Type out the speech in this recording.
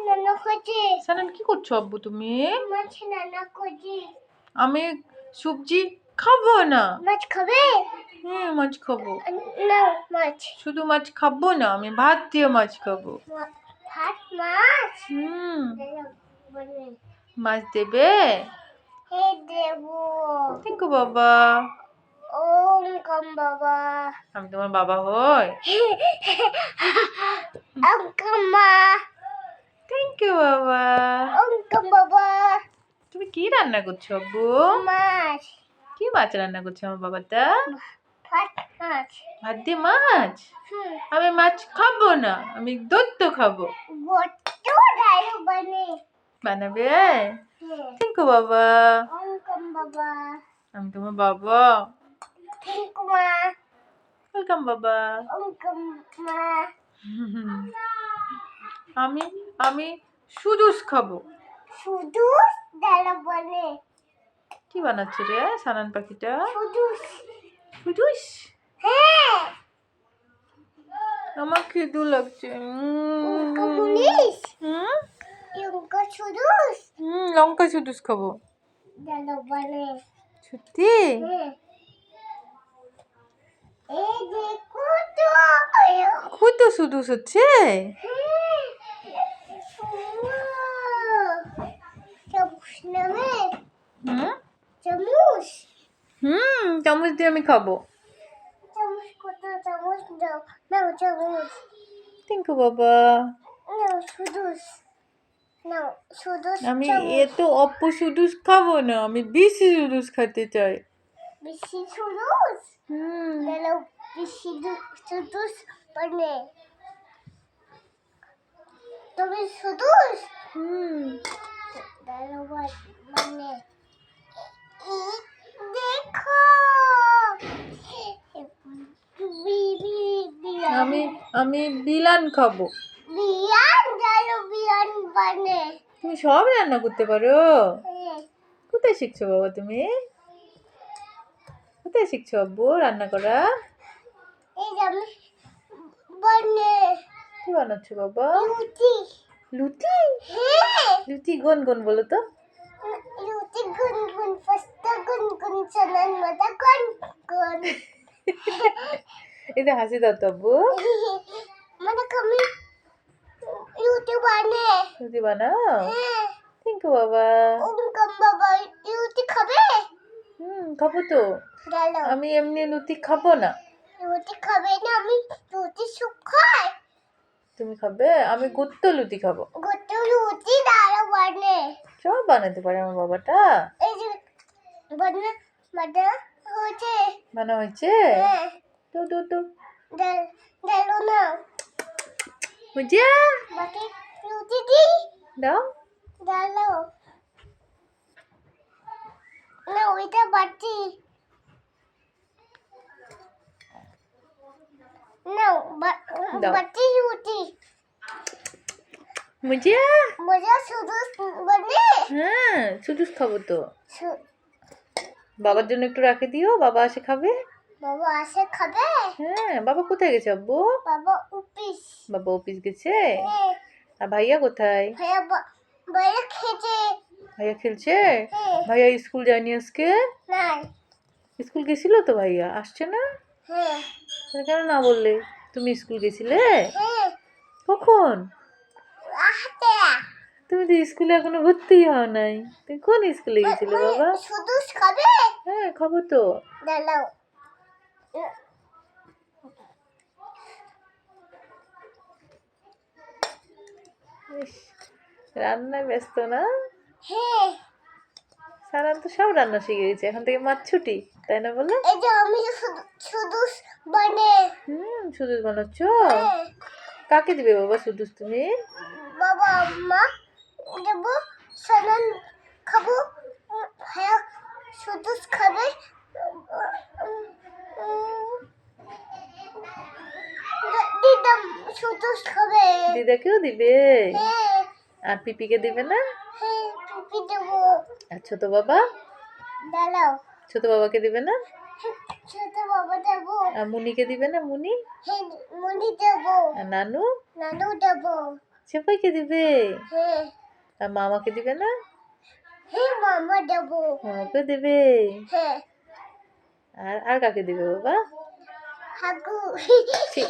রান্না করছি। সানান কি করছো আব্বু তুমি? মাছ রান্না করছি। আমি সবজি খাবো না। মাছ খাবে? হ্যাঁ মাছ খাবো। না মাছ। শুধু মাছ খাবো না, আমি ভাত দিয়ে মাছ খাবো। ভাত মাছ? মাছ দেবে? হ্যাঁ দেবো। থ্যাংক ইউ বাবা। ওম বাবা। আমি তোমার বাবা হই? মা। থ্যাংক ইউ বাবা। বাবা। তুমি কি রান্না করছো আব্বু? মাছ। কি মাছ রান্না করছো আমার বাবাটা? ভাত মাছ। ভাত দিয়ে মাছ? আমি মাছ খাবো না, আমি দুধ খাবো। বানাবে? থ্যাংক ইউ বাবা। বাবা। আমি তোমার বাবা। থ্যাংক ইউ মা। ওয়েলকাম বাবা। মা। আমি আমি সুদুস খাবো। শুধু ডালা বনে। কি বানাচ্ছে রে সানান পাখিটা? শুধুস। সুদুস? হ্যাঁ। আমার খিদু লাগছে। মুনিশ। হুম? লঙ্কা শুধুস। লঙ্কা সুদুস খাবো। ডালা বনে। সত্যি? হ্যাঁ। এই দেখো তো। কত সুদুস হচ্ছে? চামচ নেবে? চামচ দিয়ে আমি খাবো। চামচ কত চামচ দাও। নাও চামচ। থ্যাংক ইউ বাবা। নাও শুধুস। নাও শুধুস আমি চামচ। এত সুদুস খাবো না, আমি বেশি সুদুস খেতে চাই। বেশি শুধুস? তাহলে বেশি শুধুস মানে তুমি শুধুস? তাহলে মানে দেখো আমি বিলান খাবো। বিয়ান ডালো বিয়ান বানে। তুমি সব রান্না করতে পারো? হ্যাঁ। কোথায় শিখছো বাবা তুমি? কোথায় শিখছো আব্বু রান্না করা? এই যে আমি বানে। কি বানাচ্ছো বাবা? লুচি। লুচি? হ্যাঁ। লুচি গুন গুন বলো তো। লুচি গুন গুন পাস্তা গুন গুন চানান মাথা গুন গুন। এটা হাসি দাও তো আব্বু। মানে কমি লুচি বানে। লুচি বানাও? হ্যাঁ। থ্যাংক ইউ বাবা। ওম বাবা লুচি খাবে? খাবো তো। ডালো। আমি এমনি লুচি খাবো না। লুচি খাবে না? আমি লুচি সুপ খাই। তুমি খাবে? আমি গুত্ত লুচি খাবো। কত লুচি ডালো বানে। সব বানাতে পারে আমার বাবাটা। এই যে বানা বানা হয়েছে। বানা হয়েছে? হ্যাঁ। তো ডালো না। বুঝিয়া বাকি লুচি দি দাও। ডালো। না ওইটা বাটি। না বাটি লুচি। বুঝিয়া? মজা শুধু বানে। হ্যাঁ শুধু খাবো তো। বাবার জন্য একটু রাখে দিও, বাবা আসে খাবে। বাবা আসে খাবে? হ্যাঁ। বাবা কোথায় গেছে আব্বু? বাবা অফিস। বাবা অফিস গেছে? হ্যাঁ। আর ভাইয়া কোথায়? ভাইয়া ভাইয়া খেতে। ভাইয়া খেলছে? হ্যাঁ। ভাইয়া স্কুল যায়নি আজকে? নাই। স্কুল গেছিল তো ভাইয়া, আসছে না? হ্যাঁ। তাহলে কেন না বললে? তুমি স্কুল গেছিলে? হ্যাঁ। কখন? আহতে। তুমি তো স্কুলে এখনো ভর্তি হও নাই। তুমি কোন স্কুলে গেছিলে বাবা? শুধু খাবে? হ্যাঁ খাবো তো। দাঁড়াও। ইস, রান্নায় ব্যস্ত না? হ্যাঁ। সারান তো সব রান্না শিখে গেছে, এখন থেকে মাছ ছুটি, তাই না বলো? এই যে আমি শুধু বানে। সুদুস বানাচ্ছ? হ্যাঁ। কাকে দিবে বাবা সুদুস তুমি? বাবা মা দেবো। সানান খাবো। হ্যাঁ শুধু খাবে। দিদা শুধু খাবে। দিদাকেও দিবে? হ্যাঁ। আর পিপিকে দিবে না? হ্যাঁ টুপি দেবো। আর ছোট বাবা? দাঁড়াও। ছোট বাবাকে দিবে না? ছোট বাবা দেবো। আর মুনিকে দিবে না? মুনি? হ্যাঁ মুনি দেবো। আর নানু? নানু দেবো। সেপাইকে দিবে? হ্যাঁ আর মামাকে দিবে না? হ্যাঁ মামা দেবো মামাকে দেবে? হ্যাঁ আর আর কাকে দিবে বাবা? হাগু ঠিক